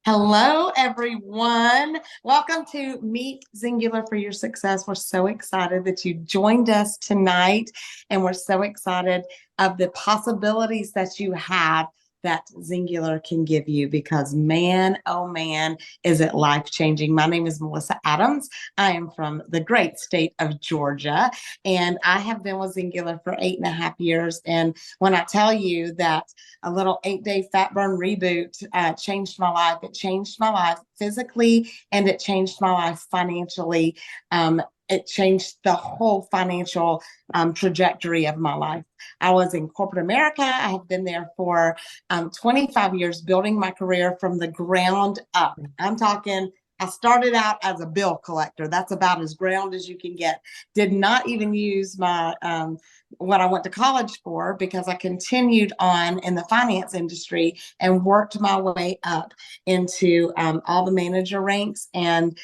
Hello, everyone. Welcome to Meet Zingular for Your Success. We're so excited that you joined us tonight, and we're so excited of the possibilities that you have that Zingular can give you because man, oh man, is it life changing. My name is Melissa Adams. I am from the great state of Georgia, and I have been with Zingular for 8.5 years. And when I tell you that a little 8 day fat burn reboot changed my life. It changed my life physically and it changed my life financially. It changed the whole financial trajectory of my life. I was in corporate America. I have been there for 25 years, building my career from the ground up. I'm talking I started out as a bill collector. That's about as ground as you can get. Did not even use my what I went to college for because I continued on in the finance industry and worked my way up into all the manager ranks. And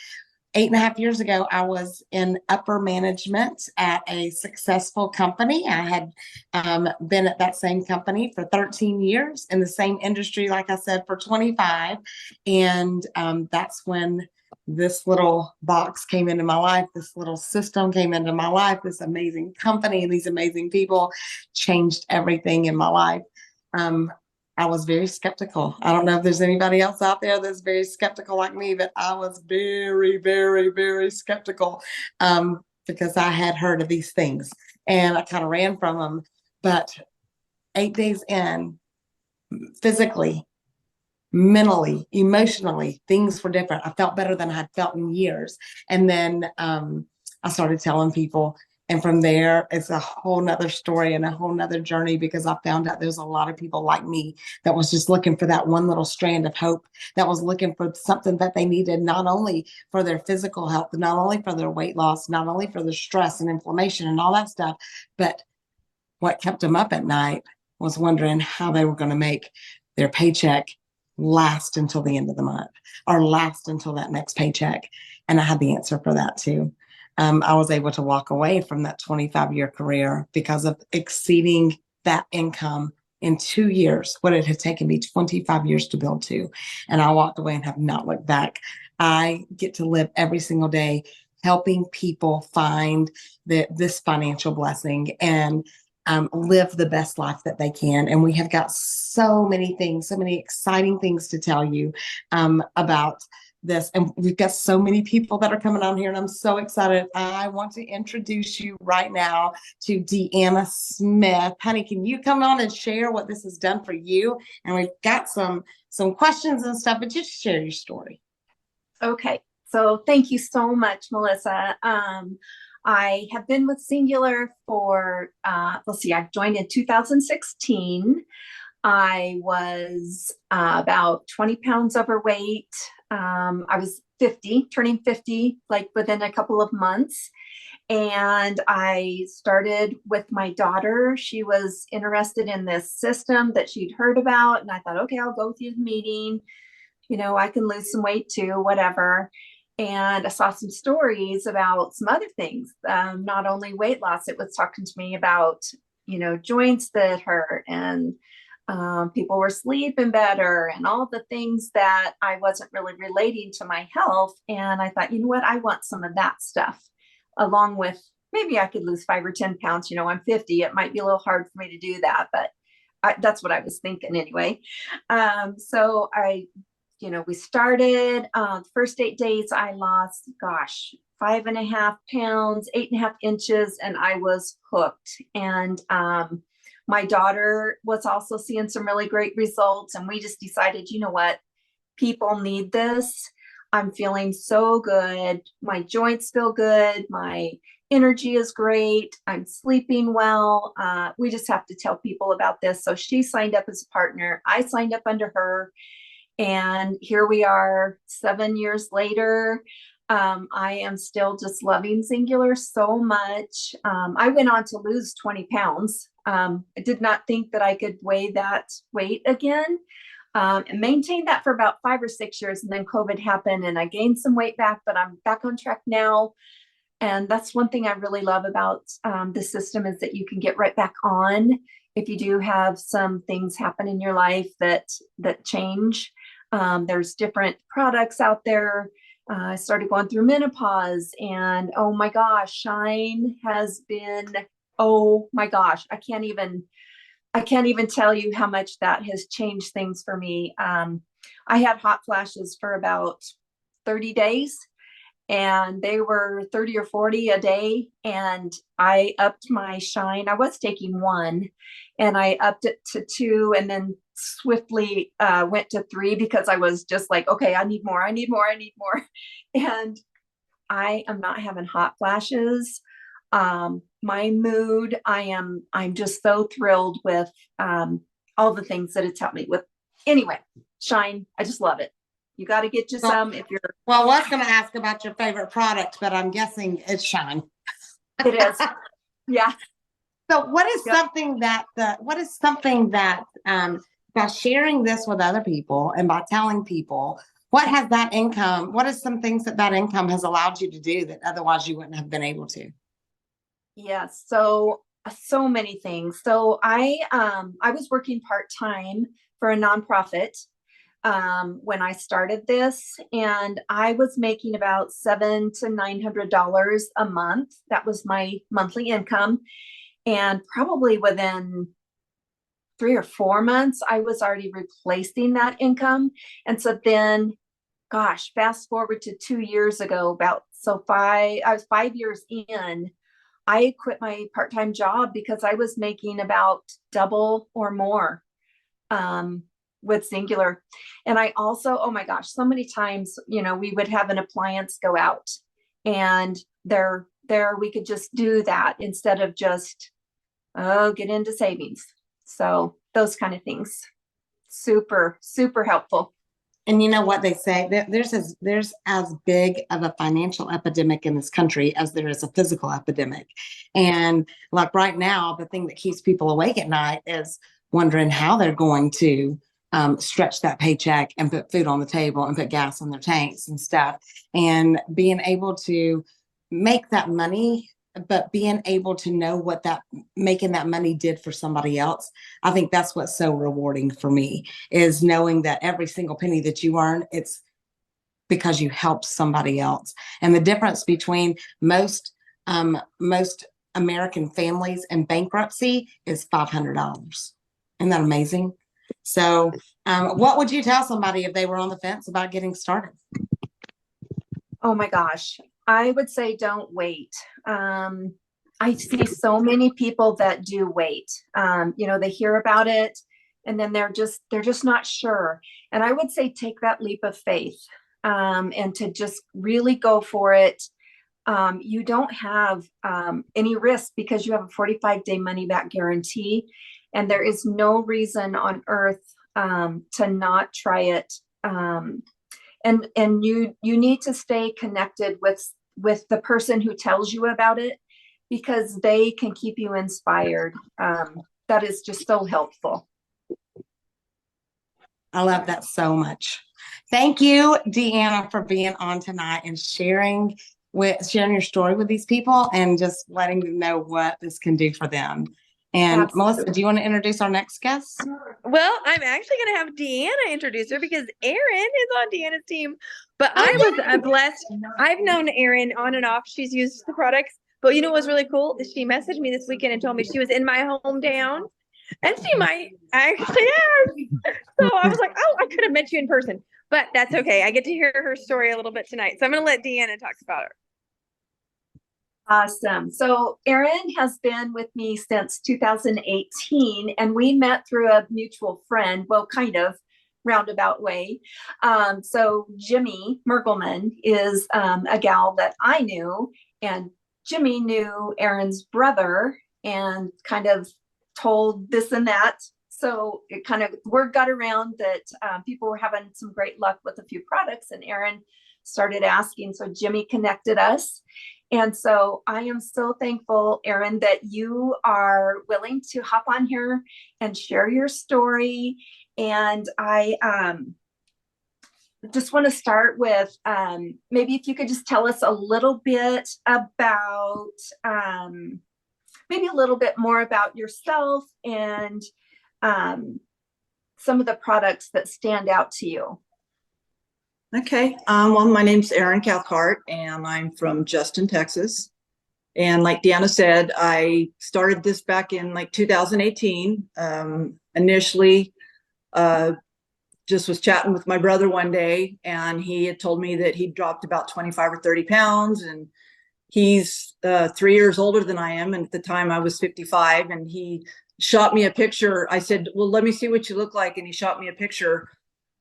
8.5 years ago, I was in upper management at a successful company. I had been at that same company for 13 years in the same industry, like I said, for 25. And that's when this little box came into my life, this little system came into my life, this amazing company, these amazing people changed everything in my life. Um, I was very skeptical. I don't know if there's anybody else out there that's very skeptical like me, but I was very, very, very skeptical because I had heard of these things and I kind of ran from them. But 8 days in, physically, mentally, emotionally, things were different. I felt better than I had felt in years. And then I started telling people. And from there, it's a whole nother story and a whole nother journey because I found out there's a lot of people like me that was just looking for that one little strand of hope, that was looking for something that they needed, not only for their physical health, not only for their weight loss, not only for their stress and inflammation and all that stuff, but what kept them up at night was wondering how they were going to make their paycheck last until the end of the month or last until that next paycheck. And I had the answer for that too. I was able to walk away from that 25-year career because of exceeding that income in 2 years, what it had taken me 25 years to build to. And I walked away and have not looked back. I get to live every single day helping people find this financial blessing and live the best life that they can. And we have got so many things, so many exciting things to tell you about this. And we've got so many people that are coming on here, and I'm so excited. I want to introduce you right now to Deanna Smith. Honey, can you come on and share what this has done for you? And we've got some questions and stuff, but just share your story. Okay, so thank you so much, Melissa. I have been with Zingular for, let's see, I joined in 2016. I was about 20 pounds overweight. I was 50, turning 50, like within a couple of months. And I started with my daughter. She was interested in this system that she'd heard about. And I thought, okay, I'll go through the meeting. I can lose some weight too, whatever. And I saw some stories about some other things, not only weight loss. It was talking to me about, joints that hurt and people were sleeping better and all the things that I wasn't really relating to my health. And I thought, you know what, I want some of that stuff along with maybe I could lose 5 or 10 pounds. I'm 50. It might be a little hard for me to do that, but that's what I was thinking anyway. So we started first 8 days. I lost, 5.5 pounds, 8.5 inches, and I was hooked. And my daughter was also seeing some really great results. And we just decided, you know what? People need this. I'm feeling so good. My joints feel good. My energy is great. I'm sleeping well. We just have to tell people about this. So she signed up as a partner. I signed up under her. And here we are 7 years later. I am still just loving Zingular so much. I went on to lose 20 pounds. I did not think that I could weigh that weight again and maintained that for about 5 or 6 years. And then COVID happened and I gained some weight back, but I'm back on track now. And that's one thing I really love about the system is that you can get right back on if you do have some things happen in your life that change. There's different products out there. I started going through menopause, and oh my gosh, Shine has been, oh my gosh, I can't even tell you how much that has changed things for me. I had hot flashes for about 30 days, and they were 30 or 40 a day. And I upped my Shine. I was taking one, and I upped it to two, and then swiftly went to three, because I was just like, okay, I need more, I need more, I need more. And I am not having hot flashes. My mood, I'm just so thrilled with all the things that it's helped me with. Anyway, Shine, I just love it. You got to get you some if you're. Well, I was going to ask about your favorite product, but I'm guessing it's Shine. It is. Yeah. So what is something that by sharing this with other people and by telling people, what is some things that income has allowed you to do that otherwise you wouldn't have been able to? Yes. So many things. So I was working part-time for a nonprofit when I started this, and I was making about $700 to $900 a month. That was my monthly income. And probably within 3 or 4 months, I was already replacing that income. And so then, gosh, fast forward to 2 years ago, I was 5 years in, I quit my part-time job because I was making about double or more with Singular. And I also, oh my gosh, so many times, we would have an appliance go out, and there we could just do that instead of just, get into savings. So those kind of things, super, super helpful. And you know what they say, there's as big of a financial epidemic in this country as there is a physical epidemic. And like right now, the thing that keeps people awake at night is wondering how they're going to stretch that paycheck and put food on the table and put gas in their tanks and stuff. And being able to make that money, but being able to know what making that money did for somebody else, I think that's what's so rewarding for me, is knowing that every single penny that you earn, it's because you helped somebody else. And the difference between most American families in bankruptcy is $500. Isn't that amazing? So what would you tell somebody if they were on the fence about getting started? Oh my gosh, I would say don't wait. I see so many people that do wait. They hear about it, and then they're just not sure. And I would say take that leap of faith, and to just really go for it. You don't have any risk because you have a 45-day money back guarantee, and there is no reason on earth to not try it. And you need to stay connected with the person who tells you about it, because they can keep you inspired. That is just so helpful. I love that so much. Thank you, Deanna, for being on tonight and sharing your story with these people and just letting them know what this can do for them. And absolutely. Melissa, do you want to introduce our next guest? Well, I'm actually going to have Deanna introduce her because Erin is on Deanna's team. But I was blessed. I've known Erin on and off. She's used the products. But you know what was really cool is she messaged me this weekend and told me she was in my hometown. And she might actually have. So I was like, oh, I could have met you in person. But that's okay. I get to hear her story a little bit tonight. So I'm going to let Deanna talk about her. Awesome. So Erin has been with me since 2018, and we met through a mutual friend, well, kind of roundabout way. So Jimmy Mergelman is a gal that I knew, and Jimmy knew Erin's brother and kind of told this and that. So it kind of, word got around that people were having some great luck with a few products, and Erin started asking. So Jimmy connected us. And so I am so thankful, Erin, that you are willing to hop on here and share your story. And I just want to start with maybe if you could just tell us a little bit about, maybe a little bit more about yourself and some of the products that stand out to you. Okay. Well, my name's Erin Cathcart, and I'm from Justin, Texas. And like Deanna said, I started this back in like 2018. Initially, uh, just was chatting with my brother one day, and he had told me that he dropped about 25 or 30 pounds, and he's 3 years older than I am. And at the time I was 55, and he shot me a picture. I said, well, let me see what you look like. And he shot me a picture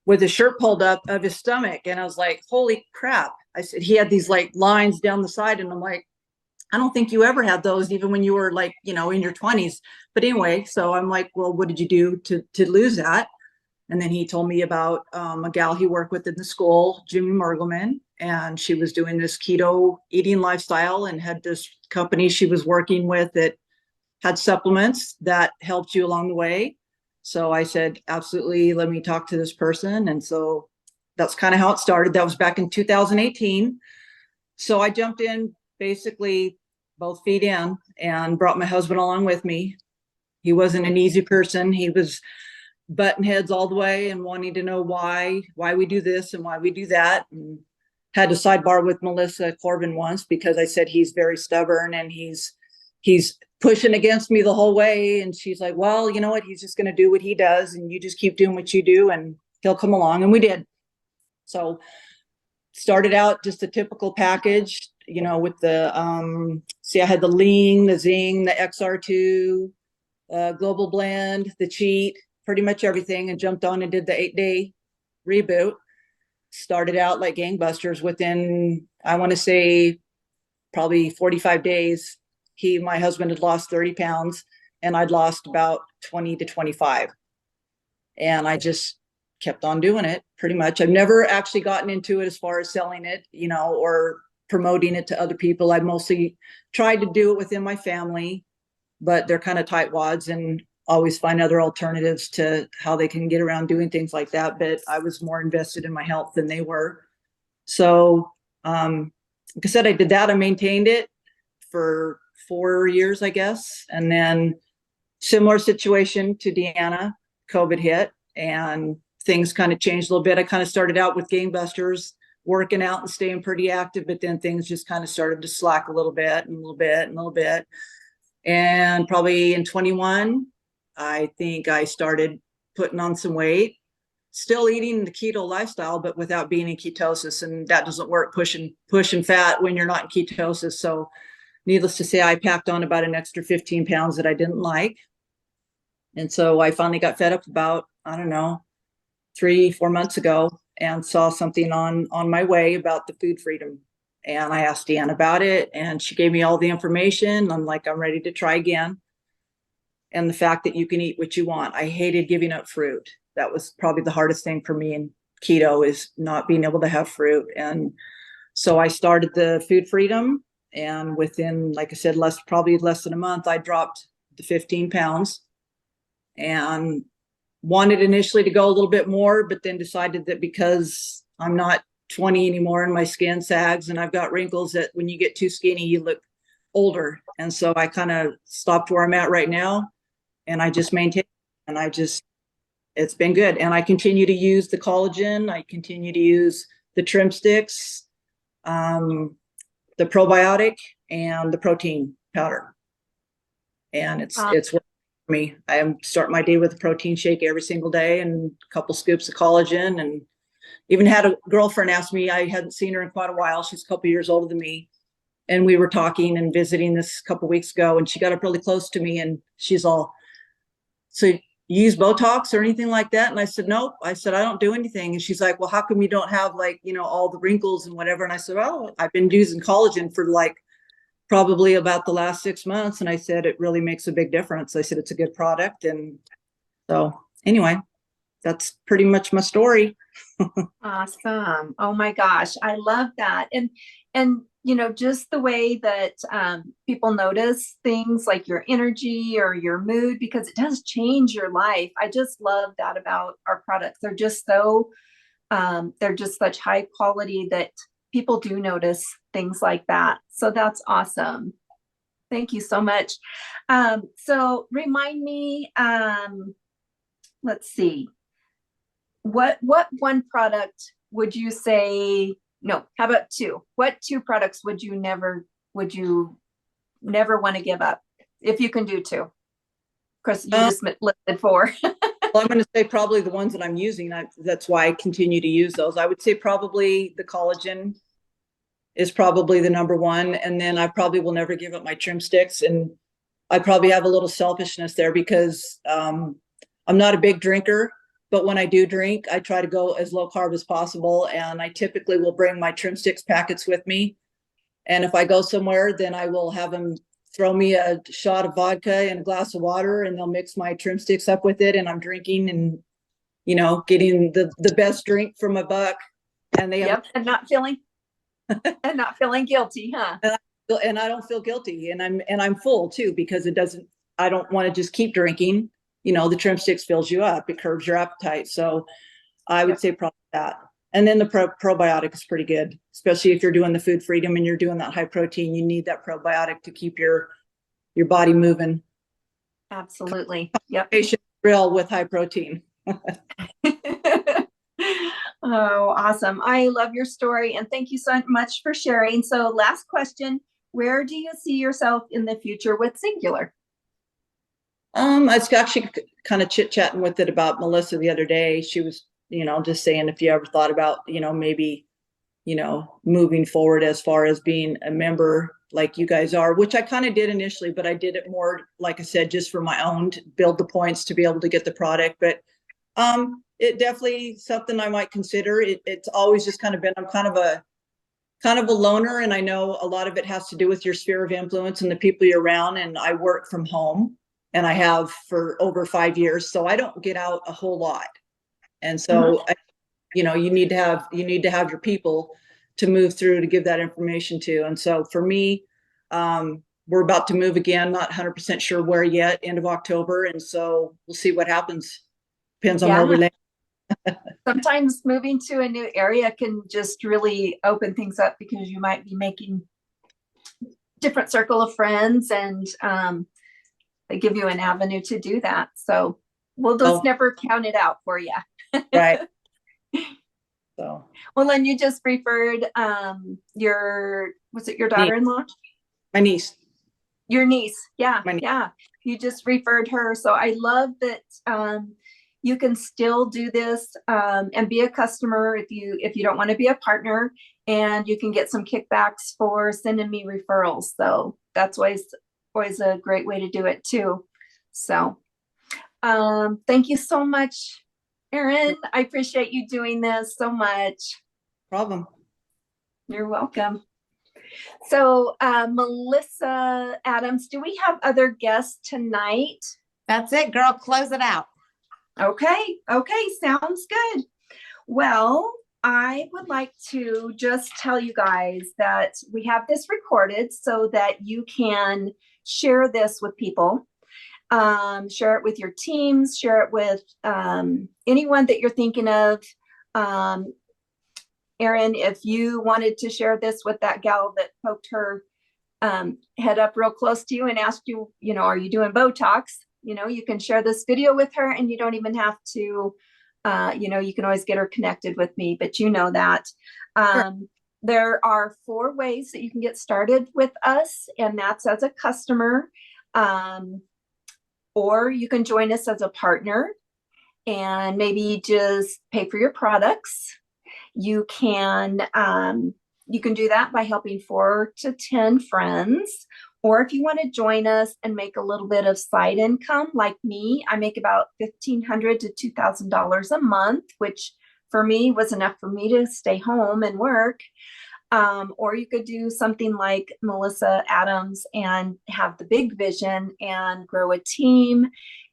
with his shirt pulled up of his stomach. And I was like, holy crap. I said, he had these like lines down the side. And I'm like, I don't think you ever had those, even when you were like, in your 20s. But anyway, so I'm like, well, what did you do to lose that? And then he told me about a gal he worked with in the school, Jimmy Mergelman, and she was doing this keto eating lifestyle and had this company she was working with that had supplements that helped you along the way. So I said, absolutely, let me talk to this person. And so that's kind of how it started. That was back in 2018. So I jumped in basically both feet in and brought my husband along with me. He wasn't an easy person. He was butting heads all the way and wanting to know why we do this and why we do that. And had to sidebar with Melissa Corbin once because I said he's very stubborn and he's pushing against me the whole way. And she's like, well, you know what? He's just going to do what he does, and you just keep doing what you do, and he'll come along. And we did. So started out just a typical package, with the I had the lean, the zing, the XR2, global blend, the cheat, pretty much everything, and jumped on and did the 8-day reboot. Started out like gangbusters. Within, I want to say, probably 45 days, my husband had lost 30 pounds and I'd lost about 20 to 25. And I just kept on doing it pretty much. I've never actually gotten into it as far as selling it, or promoting it to other people. I mostly tried to do it within my family, but they're kind of tightwads and always find other alternatives to how they can get around doing things like that. But I was more invested in my health than they were. So, like I said, I did that. I maintained it for 4 years, I guess. And then similar situation to Deanna, COVID hit and things kind of changed a little bit. I kind of started out with gangbusters, working out and staying pretty active, but then things just kind of started to slack a little bit and a little bit and a little bit. And probably in 21, I think I started putting on some weight, still eating the keto lifestyle, but without being in ketosis. And that doesn't work, pushing fat when you're not in ketosis. So needless to say, I packed on about an extra 15 pounds that I didn't like. And so I finally got fed up about, I don't know, 3-4 months ago, and saw something on my way about the food freedom. And I asked Deanna about it, and she gave me all the information. I'm like, I'm ready to try again. And the fact that you can eat what you want. I hated giving up fruit. That was probably the hardest thing for me in keto, is not being able to have fruit. And so I started the food freedom, and within, like I said, probably less than a month, I dropped the 15 pounds and wanted initially to go a little bit more, but then decided that because I'm not 20 anymore and my skin sags and I've got wrinkles, that when you get too skinny, you look older. And so I kind of stopped where I'm at right now, and I just maintain, and it's been good. And I continue to use the collagen. I continue to use the trim sticks, the probiotic, and the protein powder. And it's working for me. I am starting my day with a protein shake every single day and a couple scoops of collagen. And even had a girlfriend ask me, I hadn't seen her in quite a while. She's a couple years older than me. And we were talking and visiting this a couple weeks ago, and she got up really close to me and she's all, so you use Botox or anything like that? And I said, nope. I said, I don't do anything. And she's like, well, how come you don't have all the wrinkles and whatever? And I said, well, I've been using collagen for probably about the last 6 months. And I said, it really makes a big difference. I said, it's a good product. And so anyway, that's pretty much my story. Awesome. Oh my gosh. I love that. And just the way that people notice things like your energy or your mood, because it does change your life. I just love that about our products. They're just they're just such high quality that people do notice things like that. So that's awesome. Thank you so much. So remind me, let's see, what one product would you say, no, how about two? What two products would you never want to give up if you can do two? Chris, you just listed four. Well, I'm going to say probably the ones that I'm using. That's why I continue to use those. I would say probably the collagen is probably the number one. And then I probably will never give up my trim sticks. And I probably have a little selfishness there because I'm not a big drinker, but when I do drink, I try to go as low carb as possible. And I typically will bring my trim sticks packets with me. And if I go somewhere, then I will have them throw me a shot of vodka and a glass of water, and they'll mix my trim sticks up with it. And I'm drinking and, you know, getting the best drink from a buck. And they have, and not feeling guilty, huh? and I don't feel guilty, and I'm full too, because I don't want to just keep drinking. You know, the trim sticks fills you up. It curbs your appetite. So I would say probably that. And then the probiotic is pretty good, especially if you're doing the food freedom and you're doing that high protein. You need that probiotic to keep your body moving. Absolutely. Yep. Patient real with high protein. Oh, awesome. I love your story, and thank you so much for sharing. So last question, where do you see yourself in the future with Singular? I was actually kind of chit-chatting with it about Melissa the other day. She was, you know, just saying if you ever thought about, you know, maybe, you know, moving forward as far as being a member like you guys are, which I kind of did initially, but I did it more, like I said, just for my own, to build the points to be able to get the product. But it definitely something I might consider. It's always just kind of been, I'm kind of a loner, and I know a lot of it has to do with your sphere of influence and the people you're around. And I work from home, and I have for over 5 years, so I don't get out a whole lot. And so, you know, you need to have your people to move through to give that information to. And so for me, we're about to move again, not 100% sure where yet, end of October. And so we'll see what happens. Depends on where we land. Sometimes moving to a new area can just really open things up, because you might be making different circle of friends, and they give you an avenue to do that. So we'll just never count it out for you. Right. So. Well, and you just referred was it your daughter-in-law? My niece. Your niece. Yeah. My niece. Yeah. You just referred her. So I love that you can still do this and be a customer if you don't want to be a partner, and you can get some kickbacks for sending me referrals. So that's always a great way to do it too. So thank you so much, Erin. I appreciate you doing this so much. Problem. You're welcome. So Melissa Adams, do we have other guests tonight? That's it, girl. Close it out. Okay, sounds good. Well, I would like to just tell you guys that we have this recorded so that you can share this with people. Share it with your teams, share it with anyone that you're thinking of. Erin, if you wanted to share this with that gal that poked her head up real close to you and asked you, you know, are you doing Botox? You know, you can share this video with her, and you don't even have to, you know, you can always get her connected with me, but you know that. Sure. There are 4 ways that you can get started with us, and that's as a customer, or you can join us as a partner and maybe just pay for your products. You can do that by helping 4 to 10 friends. Or if you want to join us and make a little bit of side income, like me, I make about $1,500 to $2,000 a month, which for me was enough for me to stay home and work. Or you could do something like Melissa Adams and have the big vision and grow a team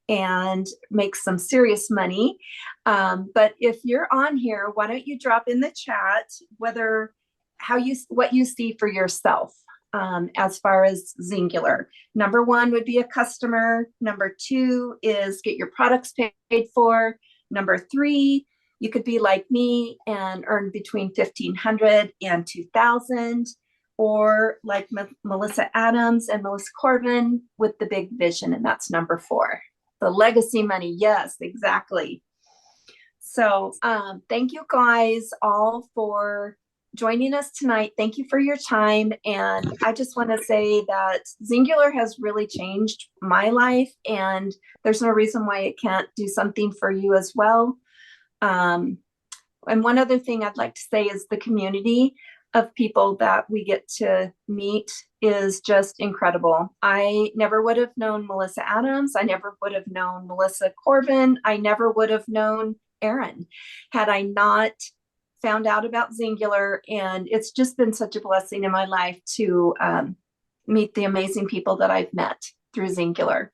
and make some serious money. But if you're on here, why don't you drop in the chat what you see for yourself as far as Singular. Number 1 would be a customer. Number 2 is get your products paid for. Number 3, you could be like me and earn between $1,500 and $2,000, or like Melissa Adams and Melissa Corbin with the big vision, and that's number 4. The legacy money, yes, exactly. So thank you guys all for joining us tonight. Thank you for your time. And I just want to say that Zingular has really changed my life, and there's no reason why it can't do something for you as well. And one other thing I'd like to say is the community of people that we get to meet is just incredible. I never would have known Melissa Adams. I never would have known Melissa Corbin. I never would have known Erin had I not found out about Zingular. And it's just been such a blessing in my life to meet the amazing people that I've met through Zingular.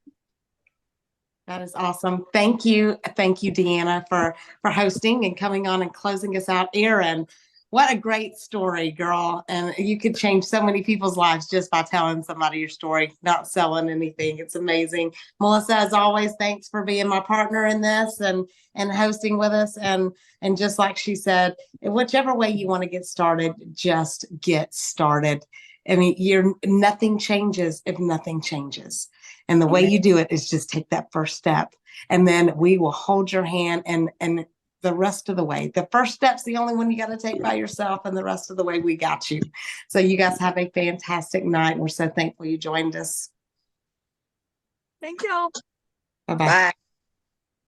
That is awesome. Thank you. Thank you, Deanna, for hosting and coming on and closing us out. Erin, what a great story, girl. And you could change so many people's lives just by telling somebody your story, not selling anything. It's amazing. Melissa, as always, thanks for being my partner in this and hosting with us. And just like she said, whichever way you want to get started, just get started. I mean, nothing changes if nothing changes. And the way you do it is just take that first step, and then we will hold your hand and the rest of the way. The first step's the only one you got to take by yourself, and the rest of the way we got you. So you guys have a fantastic night. We're so thankful you joined us. Thank y'all. Bye-bye. Bye.